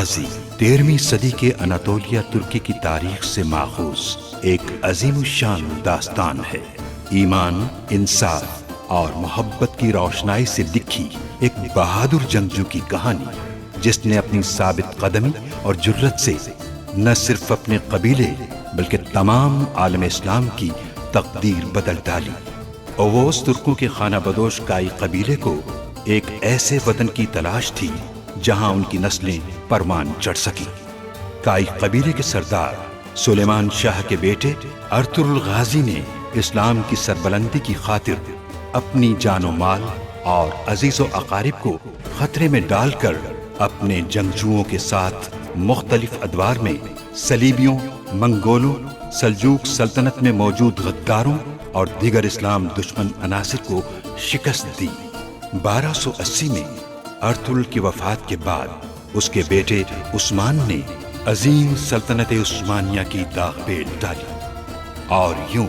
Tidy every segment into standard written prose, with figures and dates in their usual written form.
गाजी 13वीं सदी के अनातोलिया तुर्की की तारीख से माखूज एक अजीमुशान दास्तान है। ईमान, इंसाफ और मोहब्बत की रोशनाई से लिखी एक बहादुर जंगजू की कहानी, जिसने अपनी साबित कदमी और जुर्रत से न सिर्फ अपने कबीले बल्कि तमाम आलम इस्लाम की तकदीर बदल डाली। ओवोस तुर्कों के खाना बदोश काई कबीले को एक ऐसे वतन की तलाश थी जहां उनकी नस्लें परवान चढ़ सकी। काई कबीले के सरदार सुलेमान शाह के बेटे अर्तुरुल गाजी ने इस्लाम की सरबलंदी की खातिर अपनी जानो माल और अजीजो अकारिब को खतरे में डालकर अपने जंगजुओं के साथ मुख्तलिफ अदवार में सलीबियों, मंगोलों, सल्जूक सल्तनत में मौजूद गद्दारों और दीगर इस्लाम दुश्मन अनासिर को शिकस्त दी। 1280 में अर्तुरुल की वफात के बाद उसके बेटे उस्मान ने अजीम सल्तनत उस्मानिया की दागपेल डाली और यूं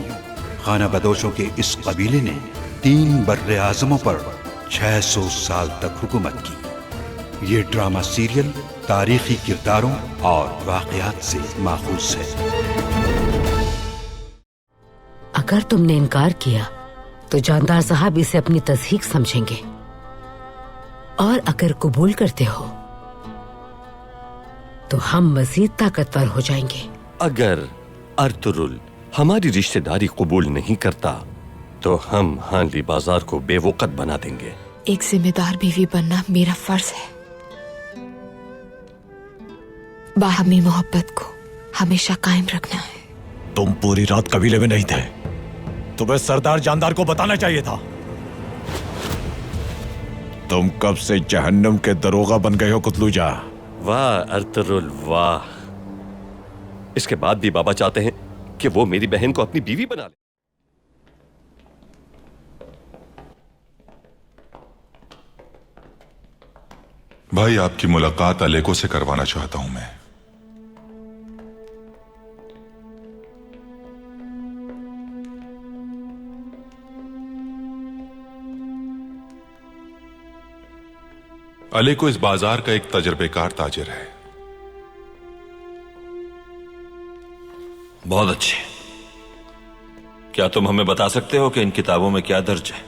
खाना बदोशों के इस कबीले ने 3 बर्रे आज़मों पर 600 साल तक हुकूमत की। ये ड्रामा सीरियल तारीखी किरदारों और वाक़यात से माखूज है। अगर तुमने इनकार किया तो जानदार साहब इसे अपनी तस्दीक समझेंगे, और अगर कबूल करते हो तो हम मजीद ताकतवर हो जाएंगे। अगर अर्तुरुल हमारी रिश्तेदारी कबूल नहीं करता तो हम हानली बाजार को बेवकत बना देंगे। एक जिम्मेदार बीवी बनना मेरा फर्ज है। बाहमी मोहब्बत को हमेशा कायम रखना है। तुम पूरी रात कबीले में नहीं थे, तुम्हें सरदार जानदार को बताना चाहिए था। तुम कब से जहन्नम के दरोगा बन गए हो कुतलूजा। वाह अर्तुरुल वाह। इसके बाद भी बाबा चाहते हैं कि वो मेरी बहन को अपनी बीवी बना ले। भाई, आपकी मुलाकात अलेको से करवाना चाहता हूं मैं। अलेको इस बाजार का एक तजर्बेकार ताजिर है। बहुत अच्छे। क्या तुम हमें बता सकते हो कि इन किताबों में क्या दर्ज है?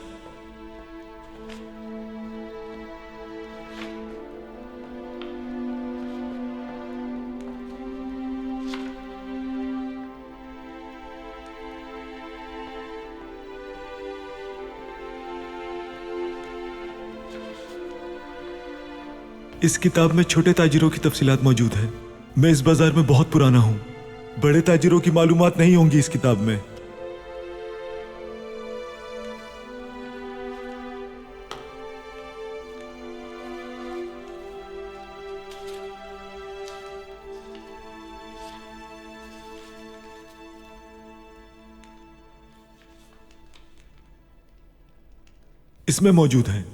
इस किताब में छोटे ताजिरों की तफसीलात मौजूद है। मैं इस बाजार में बहुत पुराना हूं, बड़े ताजिरों की मालूमात नहीं होंगी इस किताब में। इसमें मौजूद है।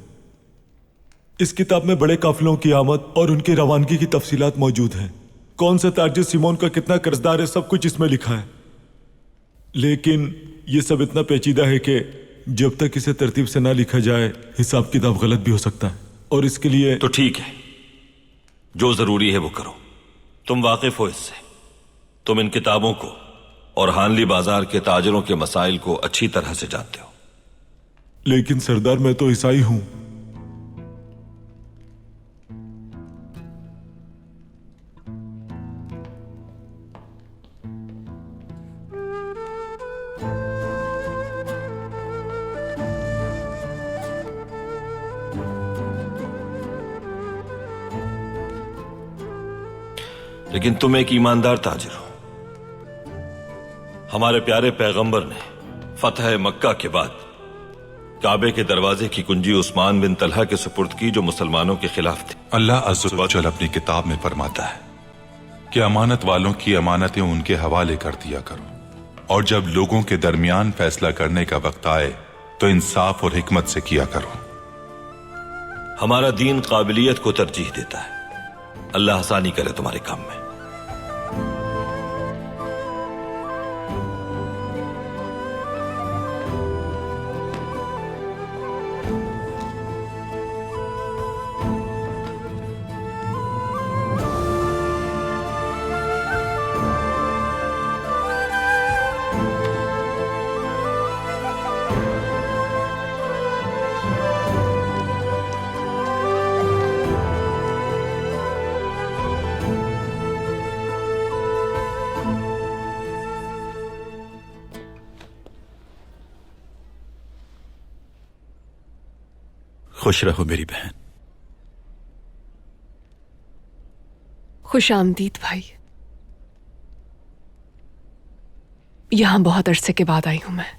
इस किताब में बड़े काफिलों की आमद और उनकी रवानगी की तफसीलात मौजूद हैं। कौन सा ताजिर सिमोन का कितना कर्जदार है, सब कुछ इसमें लिखा है। लेकिन यह सब इतना पेचीदा है कि जब तक इसे तरतीब से ना लिखा जाए हिसाब किताब गलत भी हो सकता है, और इसके लिए तो ठीक है, जो जरूरी है वो करो। तुम वाकिफ हो इससे। तुम इन किताबों को और हानली बाजार के ताजिरों के मसाइल को अच्छी तरह से जानते हो। लेकिन सरदार, मैं तो ईसाई हूं। लेकिन तुम एक ईमानदार ताजिर हो। हमारे प्यारे पैगंबर ने फतह मक्का के बाद काबे के दरवाजे की कुंजी उस्मान बिन तलहा के सुपुर्द की, जो मुसलमानों के खिलाफ थी। अल्लाह अज़्ज़ व जल अपनी किताब में फरमाता है कि अमानत वालों की अमानतें उनके हवाले कर दिया करो, और जब लोगों के दरमियान फैसला करने का वक्त आए तो इंसाफ और हिकमत से किया करो। हमारा दीन काबिलियत को तरजीह देता है। अल्लाह आसानी करे तुम्हारे काम में। खुश रहो मेरी बहन। खुश आमदीद भाई। यहां बहुत अरसे के बाद आई हूं मैं,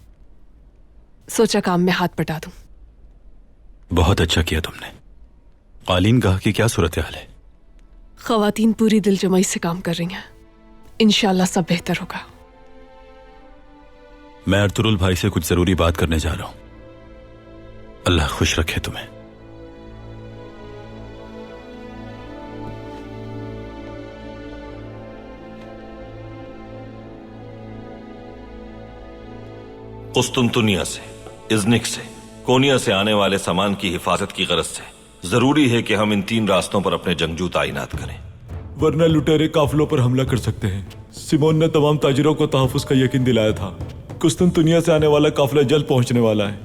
सोचा काम में हाथ बटा दूं। बहुत अच्छा किया तुमने। कालीन गाह की क्या सूरत हाल है? खवातीन पूरी दिलजमाई से काम कर रही हैं, इंशाल्लाह सब बेहतर होगा। मैं अर्तुरुल भाई से कुछ जरूरी बात करने जा रहा हूं। अल्लाह खुश रखे तुम्हें। कुस्तुनतुनिया से, इज़्निक से, कोनिया से आने वाले सामान की हिफाजत की गरज से जरूरी है कि हम इन 3 रास्तों पर अपने जंगजू तैनात करें, वरना लुटेरे काफिलों पर हमला कर सकते हैं। सिमोन ने तमाम ताजिरों को तहफ़्फ़ुज़ का यकीन दिलाया था। कुस्तुनतुनिया से आने वाला काफिला जल्द पहुंचने वाला है।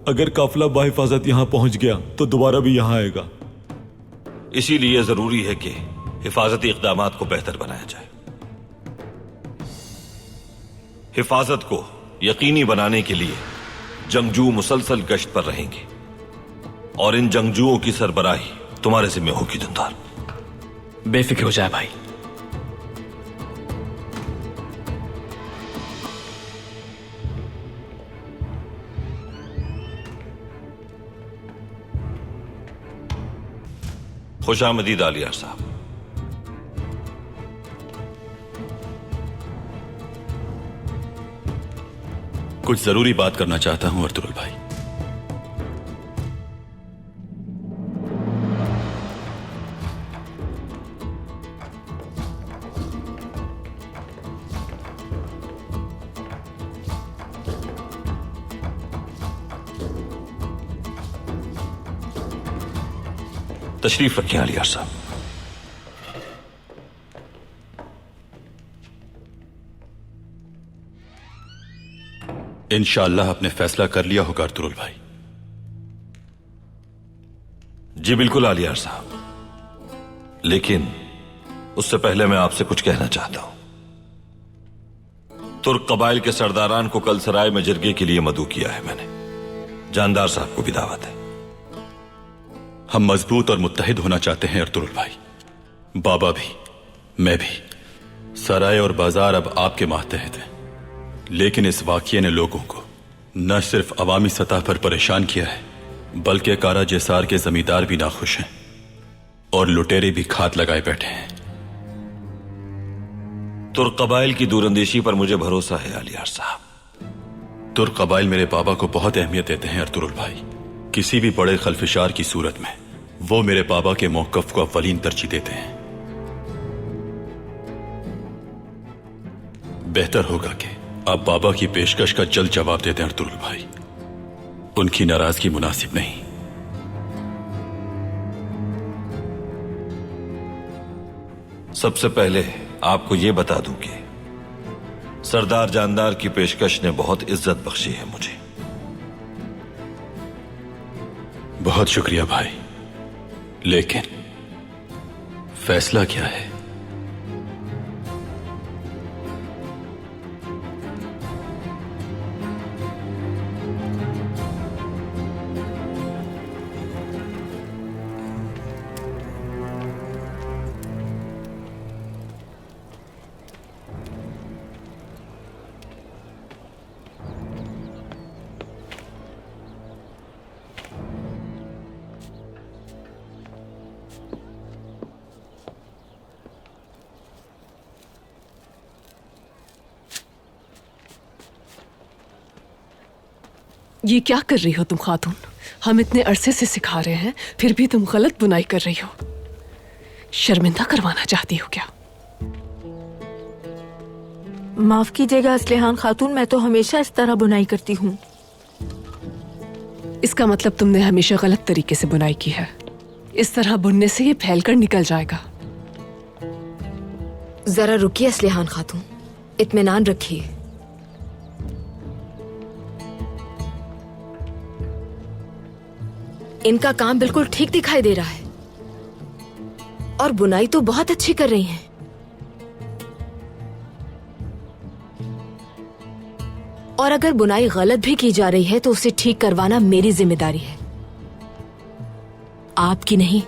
अगर काफिला बाहिफाजत यहाँ पहुंच गया तो दोबारा भी यहाँ आएगा। इसीलिए जरूरी है कि हिफाजती इक़दामात को बेहतर बनाया जाए। हिफाजत को यकीनी बनाने के लिए जंगजू मुसलसल गश्त पर रहेंगे और इन जंगजुओं की सरबराही तुम्हारे जिम्मे होगी जुंदार। बेफिक्र हो जाए भाई। खुशामदीद आलियार साहब। कुछ जरूरी बात करना चाहता हूं अर्तुरुल भाई। तशरीफ रखें आलियार साहब। इंशाअल्लाह आपने फैसला कर लिया होगा अर्तुरुल भाई। जी बिल्कुल आलियार साहब, लेकिन उससे पहले मैं आपसे कुछ कहना चाहता हूं। तुर्क कबाइल के सरदारान को कल सराय में जिरगे के लिए मदऊ किया है मैंने। जानदार साहब को भी दावत है। हम मजबूत और मुत्तहिद होना चाहते हैं अर्तुरुल भाई। बाबा भी, मैं भी। सराय और बाजार अब आपके मातहत हैं, लेकिन इस वाक़ये ने लोगों को न सिर्फ अवामी सतह पर परेशान किया है, बल्कि कारा जेसार के जमींदार भी नाखुश हैं और लुटेरे भी खात लगाए बैठे हैं। तुर्क कबाइल की दूरंदेशी पर मुझे भरोसा है आलियार साहब। तुर्क कबाइल मेरे बाबा को बहुत अहमियत देते हैं अर्तुरुल भाई। किसी भी बड़े खल्फिशार की सूरत में वो मेरे बाबा के मौक़िफ़ को अव्वलीन तरजीह देते हैं। बेहतर होगा कि आप बाबा की पेशकश का जल्द जवाब देते हैं अर्तुरुल भाई। उनकी नाराजगी मुनासिब नहीं। सबसे पहले आपको यह बता दूं कि सरदार जानदार की पेशकश ने बहुत इज्जत बख्शी है मुझे। बहुत शुक्रिया भाई, लेकिन फैसला क्या है? ये क्या कर रही हो तुम खातून? हम इतने अरसे से सिखा रहे हैं, फिर भी तुम गलत बुनाई कर रही हो। शर्मिंदा करवाना चाहती हो क्या? माफ कीजिएगा असलिहान खातून, मैं तो हमेशा इस तरह बुनाई करती हूँ। इसका मतलब तुमने हमेशा गलत तरीके से बुनाई की है। इस तरह बुनने से ये फैलकर निकल जाएगा। जरा रुकिए असलिहान खातून, इत्मीनान रखिए। इनका काम बिल्कुल ठीक दिखाई दे रहा है और बुनाई तो बहुत अच्छी कर रही हैं। और अगर बुनाई गलत भी की जा रही है तो उसे ठीक करवाना मेरी जिम्मेदारी है। आपकी नहीं।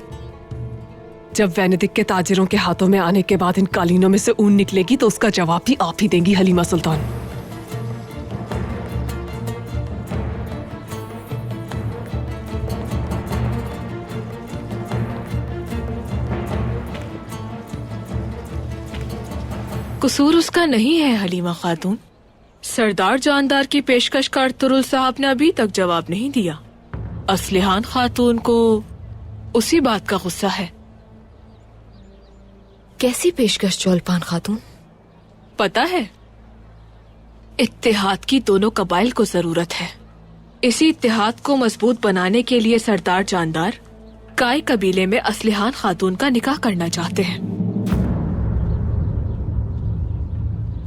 जब वेनेदिक के ताजिरों के हाथों में आने के बाद इन कालीनों में से ऊन निकलेगी तो उसका जवाब भी आप ही देंगी हलीमा सुल्तान। कसूर उसका नहीं है हलीमा खातून। सरदार जानदार की पेशकश का अर्तुरुल साहब ने अभी तक जवाब नहीं दिया। असलिहान खातून को उसी बात का गुस्सा है। कैसी पेशकश चौलपान खातून? पता है, इत्तेहाद की दोनों कबाइल को जरूरत है। इसी इत्तेहाद को मजबूत बनाने के लिए सरदार जानदार काय कबीले में असलिहान खातून का निकाह करना चाहते हैं।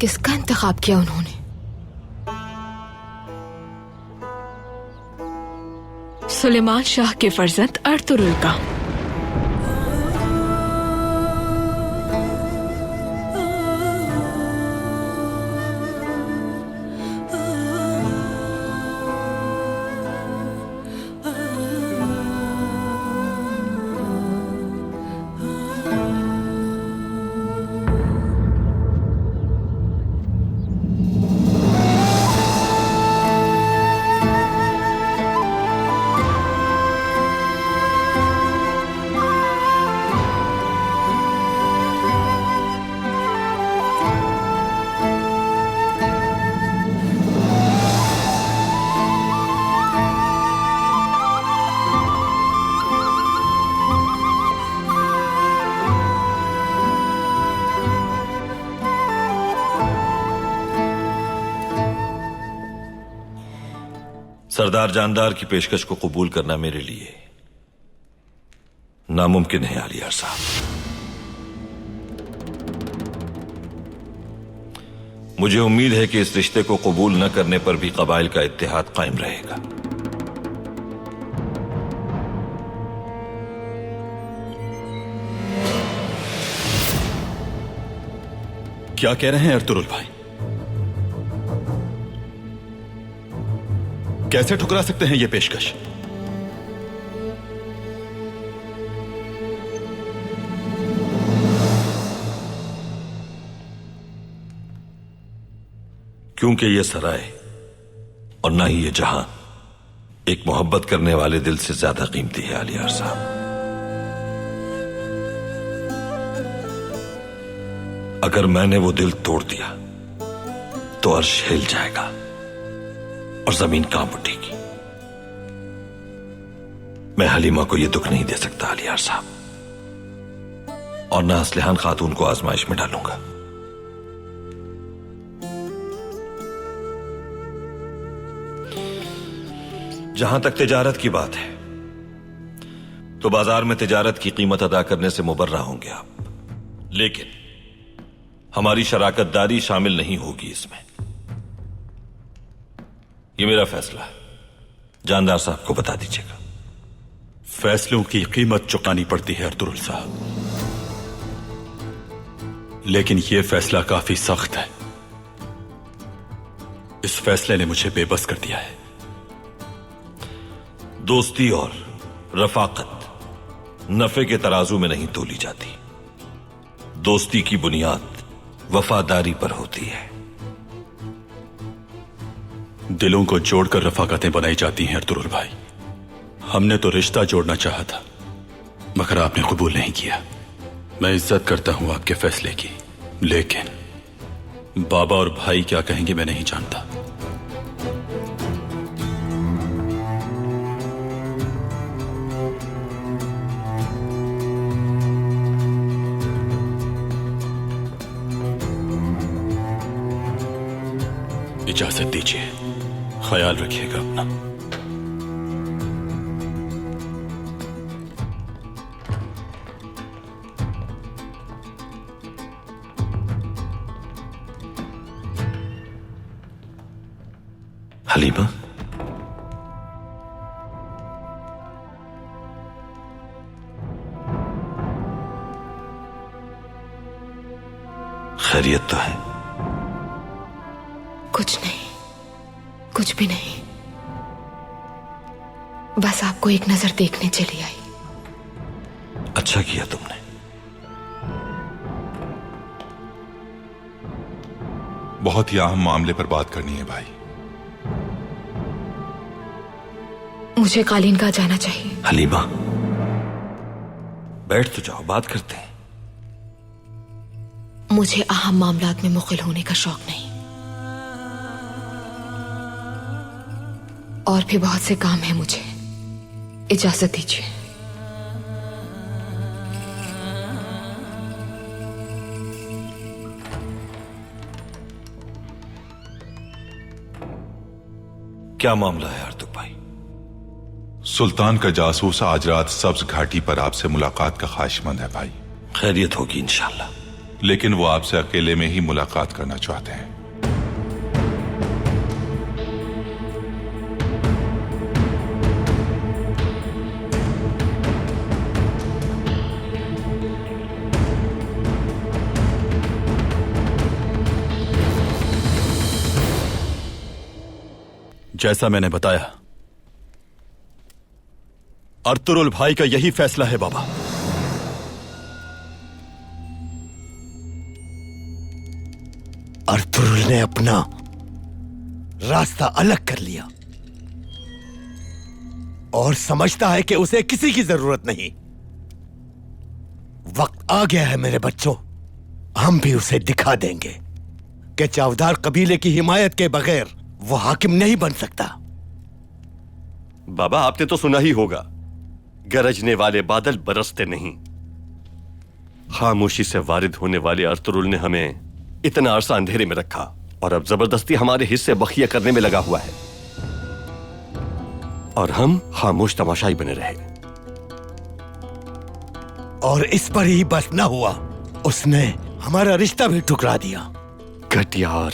किसका इंतखाब किया उन्होंने? सुलेमान शाह के फर्जंद अर्तुरुल का। सरदार जानदार की पेशकश को कबूल करना मेरे लिए नामुमकिन है आलियार साहब। मुझे उम्मीद है कि इस रिश्ते को कबूल न करने पर भी कबाइल का इत्तेहाद कायम रहेगा। क्या कह रहे हैं अर्तुरुल भाई? कैसे ठुकरा सकते हैं ये पेशकश? क्योंकि ये सराय और ना ही ये जहां एक मोहब्बत करने वाले दिल से ज्यादा कीमती है आलियार साहब। अगर मैंने वो दिल तोड़ दिया तो अर्श हिल जाएगा और जमीन कांप उठेगी। मैं हलीमा को यह दुख नहीं दे सकता आलियार साहब, और ना असलिहान खातून को आजमाइश में डालूंगा। जहां तक तिजारत की बात है तो बाजार में तिजारत की कीमत अदा करने से मुबर्रा होंगे आप, लेकिन हमारी शराकतदारी शामिल नहीं होगी इसमें। ये मेरा फैसला है, जानदार साहब को बता दीजिएगा। फैसलों की कीमत चुकानी पड़ती है अर्तुरुल साहब, लेकिन यह फैसला काफी सख्त है। इस फैसले ने मुझे बेबस कर दिया है। दोस्ती और रफाकत नफे के तराजू में नहीं तोली जाती। दोस्ती की बुनियाद वफादारी पर होती है। दिलों को जोड़कर रफाकतें बनाई जाती हैं अर्तुरुल भाई। हमने तो रिश्ता जोड़ना चाहा था, मगर आपने कबूल नहीं किया। मैं इज्जत करता हूं आपके फैसले की, लेकिन बाबा और भाई क्या कहेंगे मैं नहीं जानता। इजाजत दीजिए, ख्याल रखिएगा अपना। हलीमा, खैरियत तो है? कुछ नहीं, कुछ भी नहीं। बस आपको एक नजर देखने चली आई। अच्छा किया तुमने। बहुत ही अहम मामले पर बात करनी है भाई। मुझे कालीन का जाना चाहिए। हलीमा, बैठ तो जाओ, बात करते हैं। मुझे अहम मामलात में मुखिल होने का शौक नहीं, और भी बहुत से काम है मुझे। इजाजत दीजिए। क्या मामला है अर्तुग भाई? सुल्तान का जासूस आज रात सब्ज घाटी पर आपसे मुलाकात का ख्वाहिशमंद है भाई। खैरियत होगी इंशाल्लाह। लेकिन वो आपसे अकेले में ही मुलाकात करना चाहते हैं। जैसा मैंने बताया, अर्तुरुल भाई का यही फैसला है बाबा। अर्तुरुल ने अपना रास्ता अलग कर लिया और समझता है कि उसे किसी की जरूरत नहीं। वक्त आ गया है मेरे बच्चों, हम भी उसे दिखा देंगे कि चावदार कबीले की हिमायत के बगैर वो हाकिम नहीं बन सकता। बाबा, आपने तो सुना ही होगा, गरजने वाले बादल बरसते नहीं। खामोशी से वारिद होने वाले अर्तुरुल ने हमें इतना अरसा अंधेरे में रखा और अब जबरदस्ती हमारे हिस्से बखिया करने में लगा हुआ है, और हम खामोश तमाशाई बने रहे। और इस पर ही बस न हुआ, उसने हमारा रिश्ता भी ठुकरा दिया। घटिया और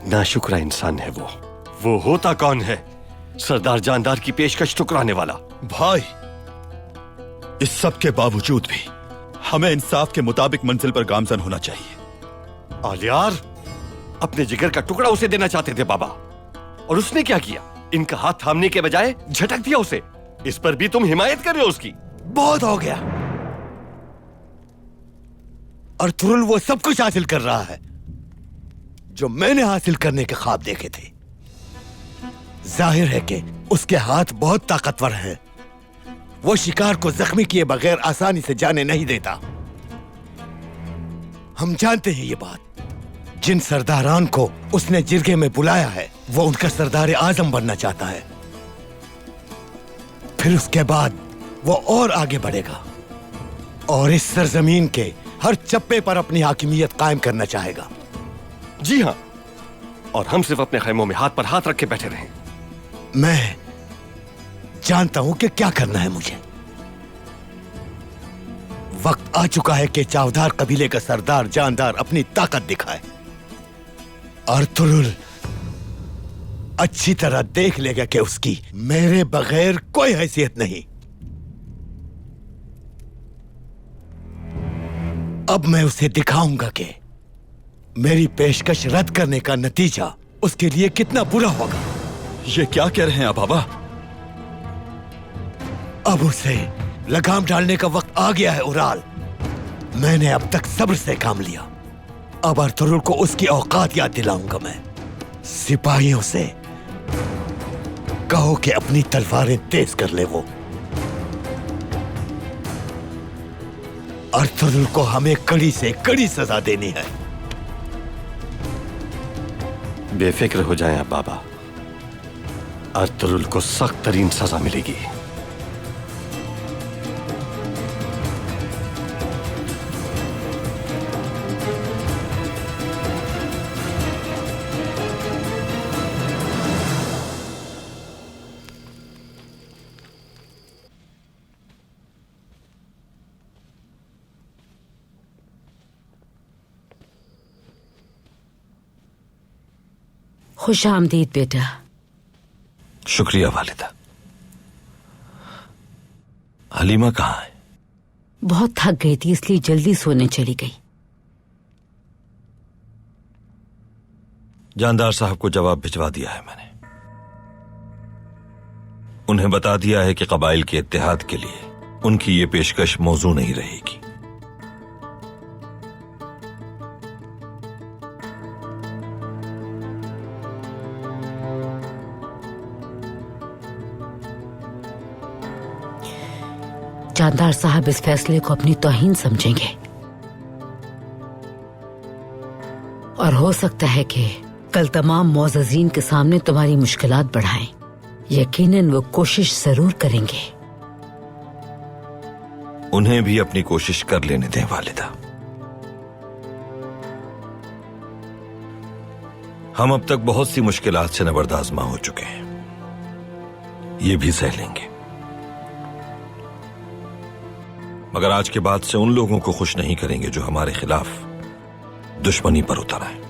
नाशुक्रा इंसान है वो होता कौन है सरदार जानदार की पेशकश ठुकराने वाला? भाई, इस सब के बावजूद भी हमें इंसाफ के मुताबिक मंजिल पर गामजन होना चाहिए। आलियार अपने जिगर का टुकड़ा उसे देना चाहते थे बाबा, और उसने क्या किया? इनका हाथ थामने के बजाय झटक दिया उसे। इस पर भी तुम हिमायत कर रहे हो उसकी? बहुत हो गया। अर्तुरुल वो सब कुछ हासिल कर रहा है जो मैंने हासिल करने के ख्वाब देखे थे। जाहिर है कि उसके हाथ बहुत ताकतवर हैं। वो शिकार को जख्मी किए बगैर आसानी से जाने नहीं देता। हम जानते हैं ये बात। जिन सरदारान को उसने जिरगे में बुलाया है वो उनका सरदार आजम बनना चाहता है। फिर उसके बाद वो और आगे बढ़ेगा और इस सरजमीन के हर चप्पे पर अपनी हाकिमियत कायम करना चाहेगा। जी हां, और हम सिर्फ अपने खैमों में हाथ पर हाथ रख के बैठे रहें। मैं जानता हूं कि क्या करना है मुझे। वक्त आ चुका है कि चावदार कबीले का सरदार जानदार अपनी ताकत दिखाए। अर्तुरुल अच्छी तरह देख लेगा कि उसकी मेरे बगैर कोई हैसियत नहीं। अब मैं उसे दिखाऊंगा कि मेरी पेशकश रद्द करने का नतीजा उसके लिए कितना बुरा होगा। ये क्या कह रहे हैं आप बाबा? अब उसे लगाम डालने का वक्त आ गया है उराल। मैंने अब तक सब्र से काम लिया, अब अर्तुरुल को उसकी औकात याद दिलाऊंगा मैं। सिपाहियों से कहो कि अपनी तलवारें तेज कर ले। वो अर्तुरुल को हमें कड़ी से कड़ी सजा देनी है। बेफिक्र हो जाएं आप बाबा, अर्तुरुल को सख्त तरीन सजा मिलेगी। खुश आमदीद बेटा। शुक्रिया वालिदा। हलीमा कहाँ है? बहुत थक गई थी इसलिए जल्दी सोने चली गई। जानदार साहब को जवाब भिजवा दिया है मैंने। उन्हें बता दिया है कि कबाइल के इत्तेहाद के लिए उनकी ये पेशकश मौजू नहीं रहेगी। जानदार साहब इस फैसले को अपनी तौहीन समझेंगे और हो सकता है कि कल तमाम मोअज़्ज़ज़ीन के सामने तुम्हारी मुश्किलात बढ़ाएं। यकीनन वो कोशिश जरूर करेंगे। उन्हें भी अपनी कोशिश कर लेने दें वालिदा। हम अब तक बहुत सी मुश्किलात से नबर्दाज़मा हो चुके हैं, ये भी सह लेंगे। मगर आज के बाद से उन लोगों को खुश नहीं करेंगे जो हमारे खिलाफ दुश्मनी पर उतर आए।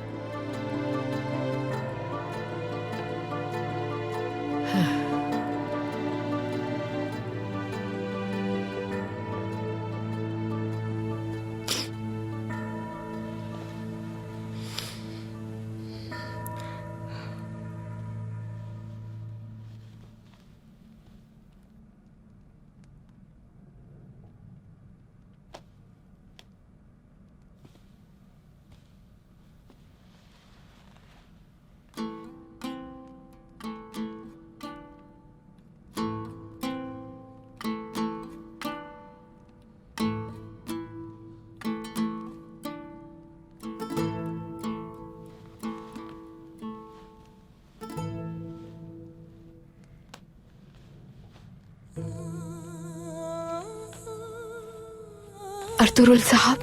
अर्तुरुल साहब,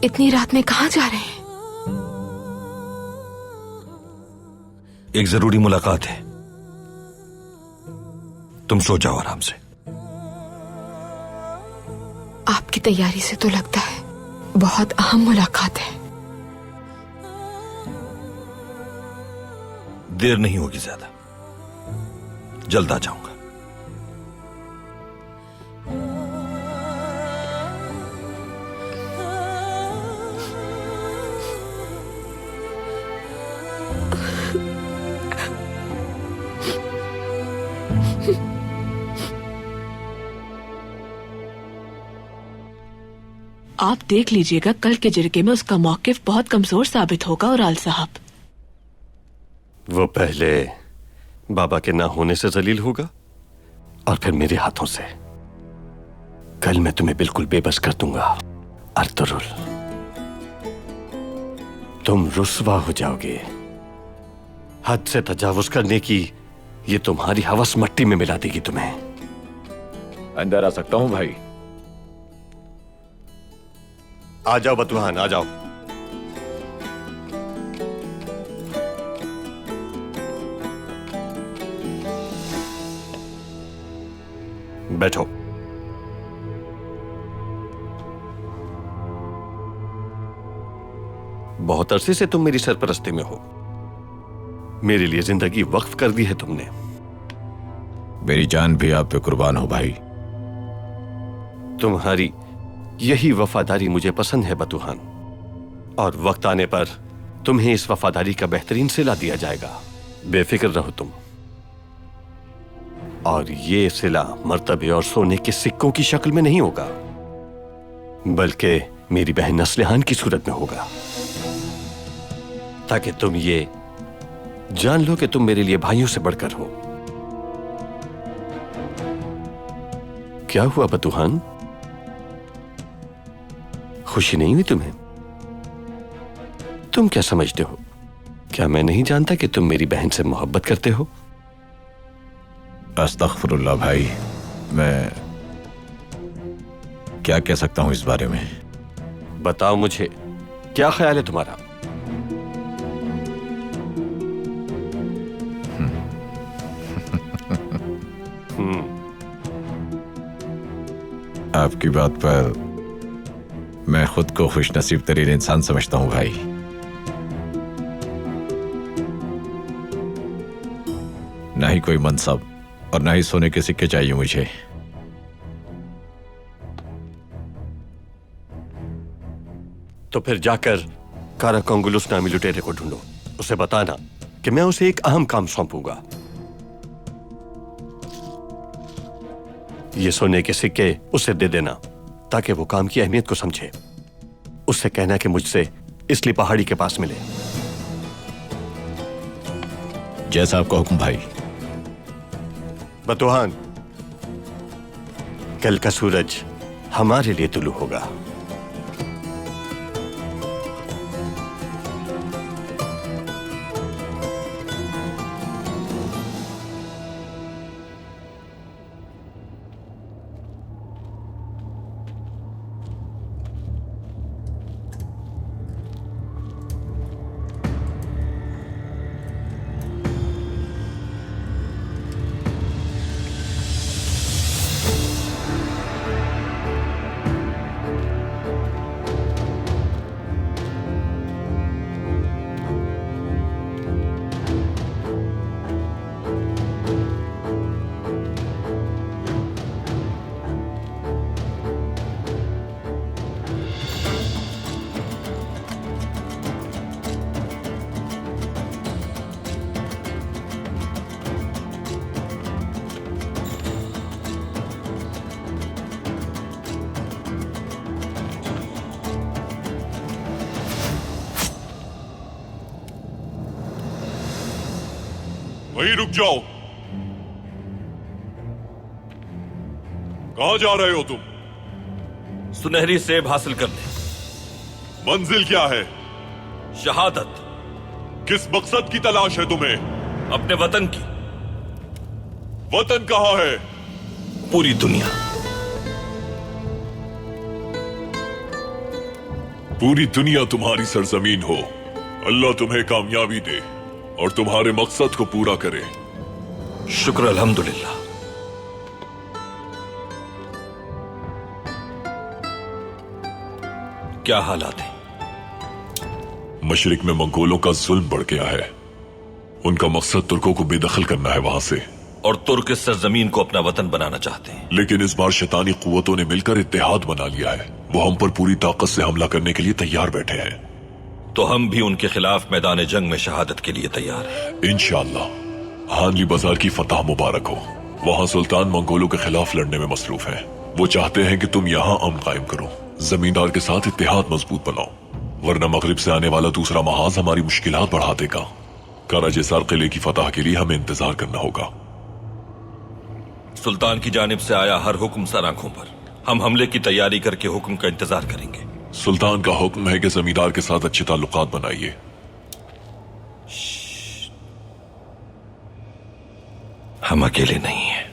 इतनी रात में कहाँ जा रहे हैं? एक जरूरी मुलाकात है, तुम सो जाओ आराम से। आपकी तैयारी से तो लगता है बहुत अहम मुलाकात है। देर नहीं होगी ज्यादा, जल्द आ जाऊंगा। आप देख लीजिएगा, कल के जिरगे में उसका मौकिफ बहुत कमजोर साबित होगा। और आल साहब, वो पहले बाबा के ना होने से जलील होगा और फिर मेरे हाथों से। कल मैं तुम्हें बिल्कुल बेबस कर दूंगा अर्तुरुल। तुम रुस्वा हो जाओगे। हद से तजावुज करने की ये तुम्हारी हवस मट्टी में मिला देगी तुम्हें। अंदर आ सकता हूं भाई? आ जाओ बतूहान, आ जाओ। बैठो। बहुत अरसे से तुम मेरी सरपरस्ती में हो। मेरे लिए जिंदगी वक्फ कर दी है तुमने। मेरी जान भी आप पे कुर्बान हो भाई। तुम्हारी यही वफादारी मुझे पसंद है बतूहान, और वक्त आने पर तुम्हें इस वफादारी का बेहतरीन सिला दिया जाएगा। बेफिक्र रहो तुम। और ये सिला मर्तबे और सोने के सिक्कों की शक्ल में नहीं होगा, बल्कि मेरी बहन नस्लिहान की सूरत में होगा, ताकि तुम ये जान लो कि तुम मेरे लिए भाइयों से बढ़कर हो। क्या हुआ बतूहान, खुशी नहीं हुई तुम्हें? तुम क्या समझते हो? क्या मैं नहीं जानता कि तुम मेरी बहन से मोहब्बत करते हो? अस्तगफिरुल्लाह भाई, मैं क्या कह सकता हूं इस बारे में? बताओ मुझे, क्या ख्याल है तुम्हारा? आपकी बात पर मैं खुद को खुशनसीब तरीन इंसान समझता हूं भाई। ना ही कोई मनसब और ना ही सोने के सिक्के चाहिए मुझे। तो फिर जाकर कारा कोंगुलुस नामी लुटेरे को ढूंढो। उसे बताना कि मैं उसे एक अहम काम सौंपूंगा। ये सोने के सिक्के उसे दे देना ताकि वो काम की अहमियत को समझे। उससे कहना कि मुझसे इसलिए पहाड़ी के पास मिले। जैसा आपका हुक्म भाई। बतूहान, कल का सूरज हमारे लिए तुलू होगा। वहीं रुक जाओ। कहां जा रहे हो तुम? सुनहरी सेब हासिल करने। मंजिल क्या है? शहादत। किस मकसद की तलाश है तुम्हें? अपने वतन की। वतन कहां है? पूरी दुनिया। पूरी दुनिया तुम्हारी सरजमीन हो। अल्लाह तुम्हें कामयाबी दे और तुम्हारे मकसद को पूरा करे। शुक्र अल्हम्दुलिल्लाह। क्या हालात हैं? मशरिक में मंगोलों का जुल्म बढ़ गया है। उनका मकसद तुर्कों को बेदखल करना है वहां से, और तुर्क इस सरजमीन को अपना वतन बनाना चाहते हैं। लेकिन इस बार शैतानी कुव्वतों ने मिलकर इत्तेहाद बना लिया है। वो हम पर पूरी ताकत से हमला करने के लिए तैयार बैठे हैं। तो हम भी उनके खिलाफ मैदान जंग में शहादत के लिए तैयार हैं। इंशाअल्लाह। हानली बाजार की फतह मुबारक हो। वहां सुल्तान मंगोलों के खिलाफ लड़ने में मसरूफ है। वो चाहते हैं कि तुम यहाँ अमन कायम करो, जमींदार के साथ इत्तेहाद मजबूत बनाओ, वरना मगरिब से आने वाला दूसरा महाज हमारी मुश्किलात बढ़ा देगा। कराजेसार किले की फतह के लिए हमें इंतजार करना होगा। सुल्तान की जानिब से आया हर हुक्म सर आंखों पर। हम हमले की तैयारी करके हुक्म का इंतजार करेंगे। सुल्तान का हुक्म है कि जमींदार के साथ अच्छे ताल्लुकात बनाइए। हम अकेले नहीं हैं।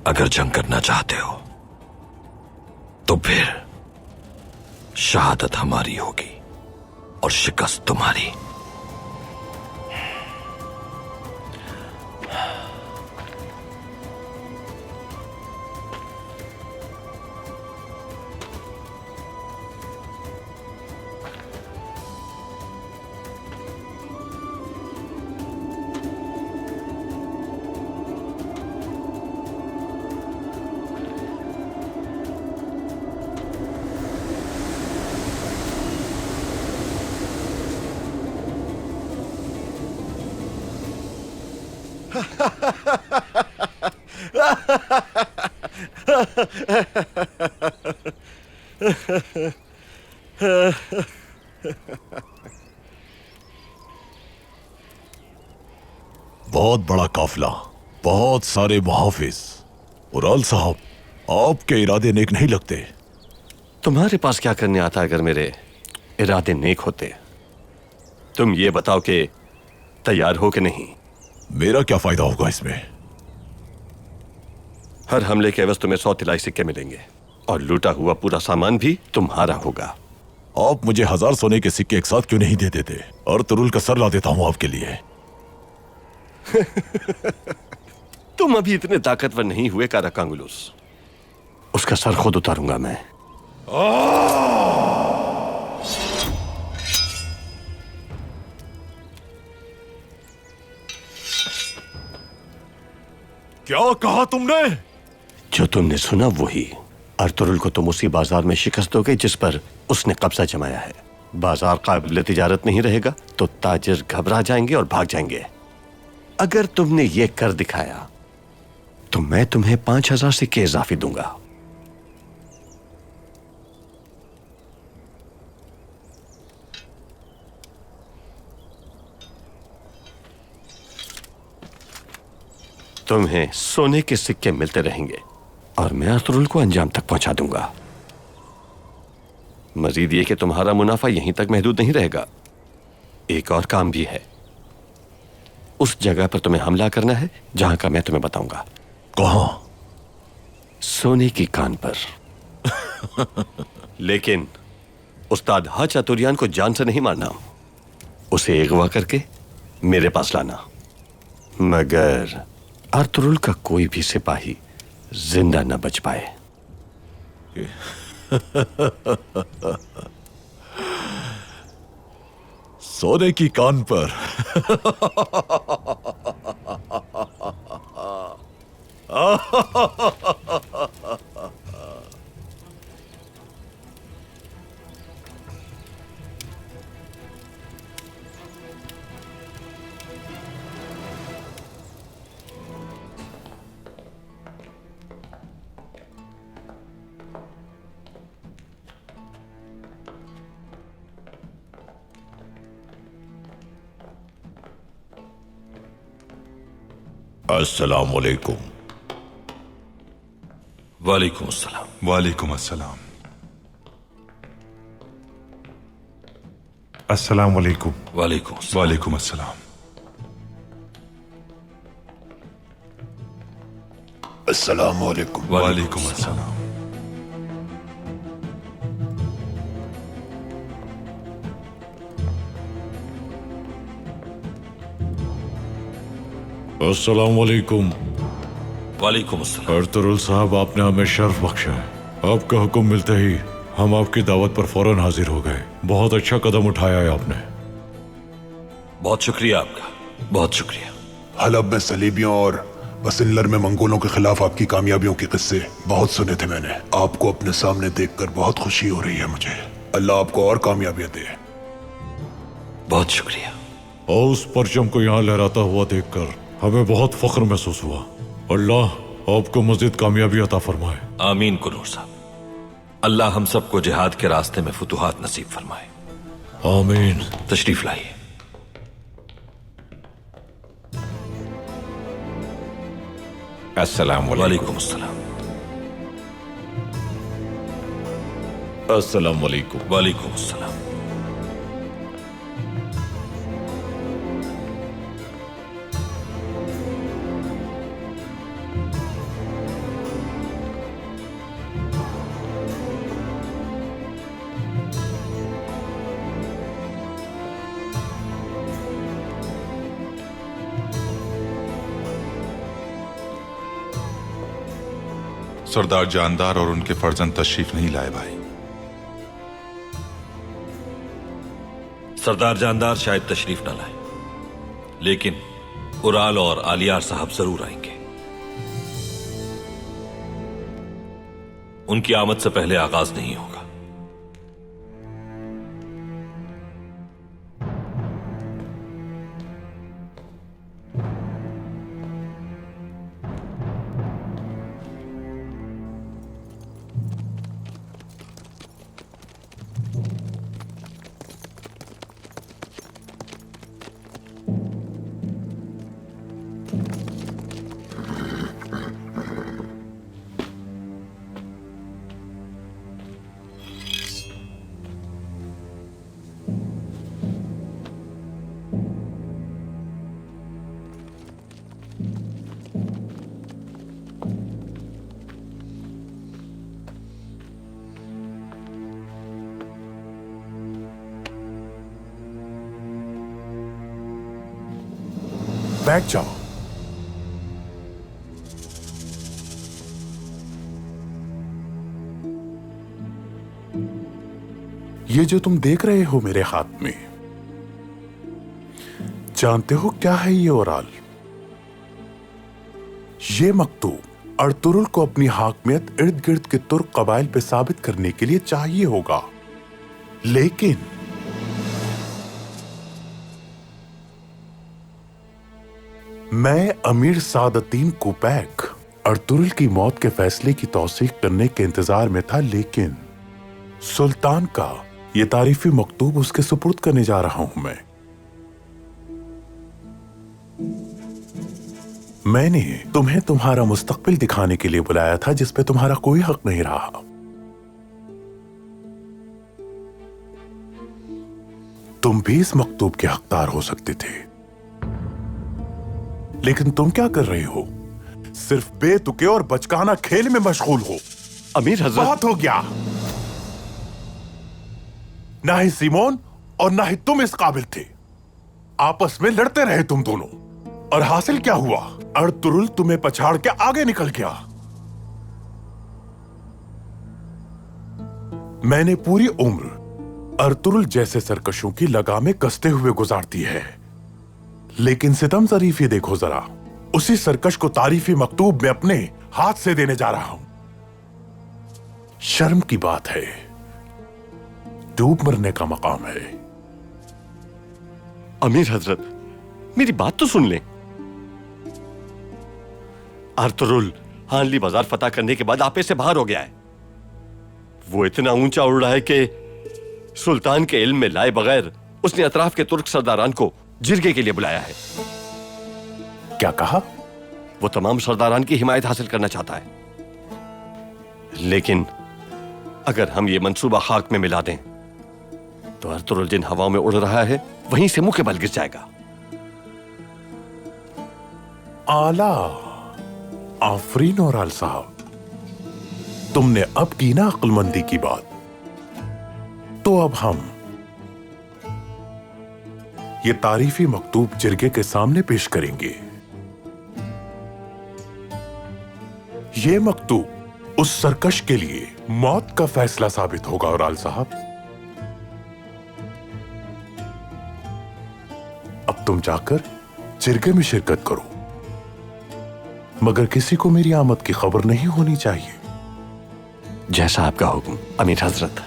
अगर जंग करना चाहते हो तो फिर शहादत हमारी होगी और शिकस्त तुम्हारी। बहुत बड़ा काफिला, बहुत सारे मुहाफिज। उराल साहब, आपके इरादे नेक नहीं लगते। तुम्हारे पास क्या करने आता अगर मेरे इरादे नेक होते? तुम ये बताओ कि तैयार हो कि नहीं? मेरा क्या फायदा होगा इसमें? हर हमले के एवज तुम्हें 100 तिलाई सिक्के मिलेंगे और लूटा हुआ पूरा सामान भी तुम्हारा होगा। आप मुझे 1000 सोने के सिक्के एक साथ क्यों नहीं दे देते? और तुरुल का सर ला देता हूं आपके लिए। तुम अभी इतने ताकतवर नहीं हुए काराकांगुलूस। उसका सर खुद उतारूंगा मैं। क्या कहा तुमने? जो तुमने सुना वही। अर्तुरुल को तुम उसी बाजार में शिकस्त दोगे जिस पर उसने कब्जा जमाया है। बाजार काबिल तिजारत नहीं रहेगा तो ताजिर घबरा जाएंगे और भाग जाएंगे। अगर तुमने ये कर दिखाया तो मैं तुम्हें 5000 सिक्के इजाफी दूंगा। तुम्हें सोने के सिक्के मिलते रहेंगे और मैं अर्तुरुल को अंजाम तक पहुंचा दूंगा। मजीद ये कि तुम्हारा मुनाफा यहीं तक महदूद नहीं रहेगा। एक और काम भी है। उस जगह पर तुम्हें हमला करना है जहां का मैं तुम्हें बताऊंगा। कहां? सोने की कान पर। लेकिन उस्ताद हा चातुरियान को जान से नहीं मारना। उसे अगवा करके मेरे पास लाना। मगर अर्तुरुल का कोई भी सिपाही जिंदा न बच पाए। सोने की कान पर। अस्सलाम वालेकुम। वालेकुम अस्सलाम। वालेकुम अस्सलाम। अस्सलाम वालेकुम। वालेकुम अस्सलाम। वालेकुम अस्सलाम। अस्सलाम वालेकुम। वालेकुम अस्सलाम। अस्सलाम वालेकुम। वालेकुम अस्सलाम। अर्तुरुल साहब, आपने हमें शर्फ बख्शा है। आपका हुक्म मिलते ही हम आपकी दावत पर फौरन हाजिर हो गए। बहुत अच्छा कदम उठाया है आपने। बहुत शुक्रिया आपका, बहुत शुक्रिया। हलब में सलीबियों और बसिल्लर में मंगोलों के खिलाफ आपकी कामयाबियों के किस्से बहुत सुने थे मैंने। आपको अपने सामने देखकर बहुत खुशी हो रही है मुझे। अल्लाह आपको और कामयाबियां दे। बहुत शुक्रिया। और उस परचम को यहाँ लहराता हुआ देखकर हमें बहुत फख्र महसूस हुआ। अल्लाह आपको मज़ीद कामयाबी अता फरमाए। आमीन कुनूर साहब। अल्लाह हम सबको जिहाद के रास्ते में फुतूहात नसीब फरमाए। आमीन। तशरीफ लाइए। अस्सलाम वालेकुम अस्सलाम। अस्सलाम वालेकुम। वालेकुम अस्सलाम। सरदार जानदार और उनके फर्जंद तशरीफ नहीं लाए भाई। सरदार जानदार शायद तशरीफ न लाए, लेकिन उराल और आलियार साहब जरूर आएंगे। उनकी आमद से पहले आगाज नहीं होगा। बैठ जाओ। ये जो तुम देख रहे हो मेरे हाथ में, जानते हो क्या है ये ओराल? ये मकतूब अर्तुरुल को अपनी हाकमियत इर्द गिर्द के तुर्क कबाइल पे साबित करने के लिए चाहिए होगा, लेकिन मैं अमीर सादतीन कुपैक अर्तुरुल की मौत के फैसले की तौसीक करने के इंतजार में था, लेकिन सुल्तान का यह तारीफी मकतूब उसके सुपुर्द करने जा रहा हूं मैंने तुम्हें तुम्हारा मुस्तकबिल दिखाने के लिए बुलाया था, जिस पे तुम्हारा कोई हक नहीं रहा। तुम भी इस मकतूब के हकदार हो सकते थे, लेकिन तुम क्या कर रहे हो? सिर्फ बेतुके और बचकाना खेल में मशगूल हो। अमीर हजरत, बहुत हो गया। ना ही सिमोन और ना ही तुम इस काबिल थे। आपस में लड़ते रहे तुम दोनों, और हासिल क्या हुआ? अर्तुरुल तुम्हें पछाड़ के आगे निकल गया। मैंने पूरी उम्र अर्तुरुल जैसे सरकशों की लगामें कसते हुए गुजार दी है, लेकिन सितम ज़रीफ ये देखो जरा, उसी सरकश को तारीफी मकतूब में अपने हाथ से देने जा रहा हूं। शर्म की बात है, डूब मरने का मकाम है। अमीर हजरत, मेरी बात तो सुन लें। अर्तुरुल हानली बाजार फतह करने के बाद आपे से बाहर हो गया है। वो इतना ऊंचा उड़ रहा है कि सुल्तान के इल्म में लाए बगैर उसने अतराफ के तुर्क सरदारान को जिरगे के लिए बुलाया है। क्या कहा? वो तमाम सरदारान की हिमायत हासिल करना चाहता है। लेकिन अगर हम ये मंसूबा खाक में मिला दें तो अर्तुरुल जिन हवाओं में उड़ रहा है वहीं से मुंह के बल गिर जाएगा। आला आफरीन और आल साहब, तुमने अब की ना अक्लमंदी की बात, तो अब हम ये तारीफी मकतूब जिरगे के सामने पेश करेंगे। ये मकतूब उस सरकश के लिए मौत का फैसला साबित होगा। और आल साहब, अब तुम जाकर जिरगे में शिरकत करो, मगर किसी को मेरी आमद की खबर नहीं होनी चाहिए। जैसा आपका हुक्म अमीर हजरत।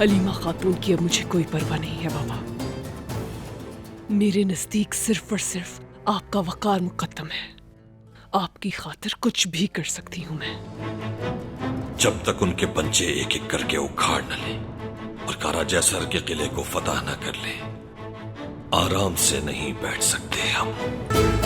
हलीमा खातून की अब मुझे कोई परवाह नहीं है बाबा। मेरे नजदीक सिर्फ और सिर्फ आपका वकार मुकद्दम है। आपकी खातिर कुछ भी कर सकती हूं मैं। जब तक उनके बच्चे एक एक करके उखाड़ न ले और कारा जैसर के किले को फतह न कर ले, आराम से नहीं बैठ सकते हम।